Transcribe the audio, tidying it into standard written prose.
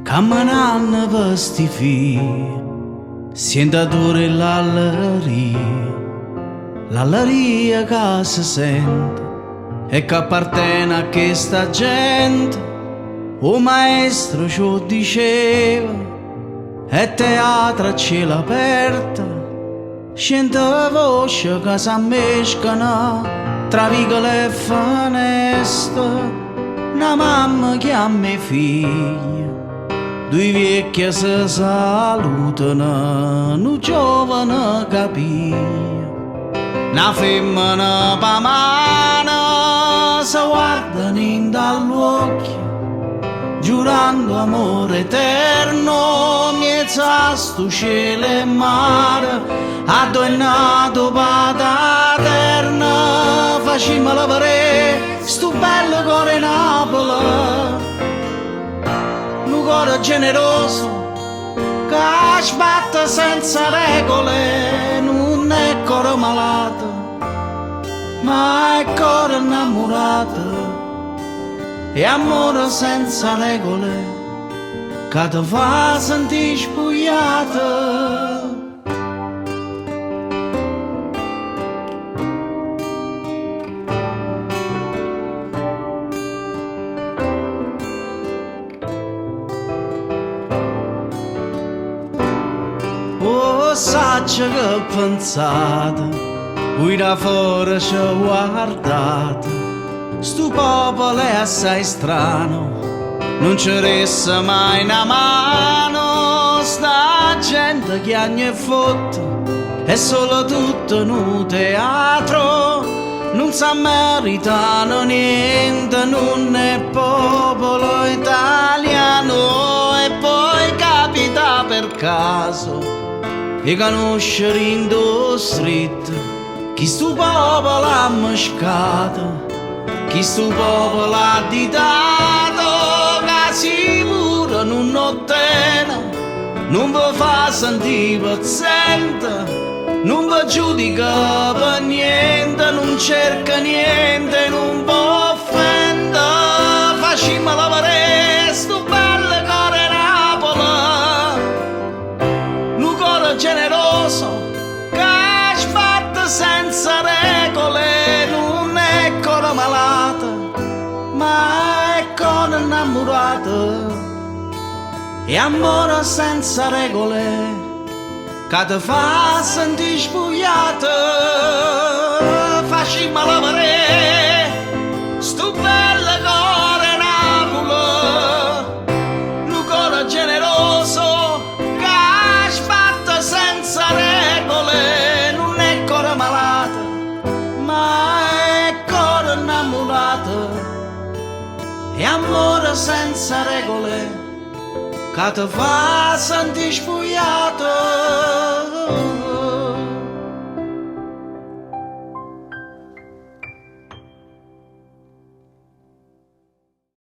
camminando per sti figli, sentatori l'alleria che si sente e che appartiene a questa gente. O maestro ci diceva, è teatro a cielo aperto, scende voce che si ammescano tra vicole e finestre. Una mamma chiama i figli, due vecchie si salutano, un giovane capì. Una femmina pa mano si guardano in dall'occhio, giurando amore eterno, mezzo a sto cielo e mare, addoinato pata eterna, facciamo lavorare sto bello cuore Napoli, un cuore generoso che sbatte senza regole, non è cuore malato, ma è cuore innamorato. E amore senza regole che ti fa sentire spogliato. Oh, saggio che pensate, voi da fuori ci guardate. Stu popolo è assai strano, non ci resta mai una mano. Sta gente che ogni foto è solo tutto in un teatro, non sa meritano niente, non è popolo italiano. E poi capita per caso di conoscere in due street chi stu popolo ha mescato, chi sto popolo ha ditato, che sicuro non ottiene, non vi fa sentire paziente, non vi giudica per niente, non cerca niente, non vi offende. Facciamo lavorare sto bello cuore Napoli, un cuore generoso che sbatte senza regole, non è cuore malato, ma è cuore innamorato. E amore senza regole che ti fa sentire spogliato. Facciamo lavorare sto bello cuore Napoli, un cuore generoso che sbatte senza regole, non è cuore malato, ma è cuore innamorato. E amore senza regole che ti fa sentire spogliato.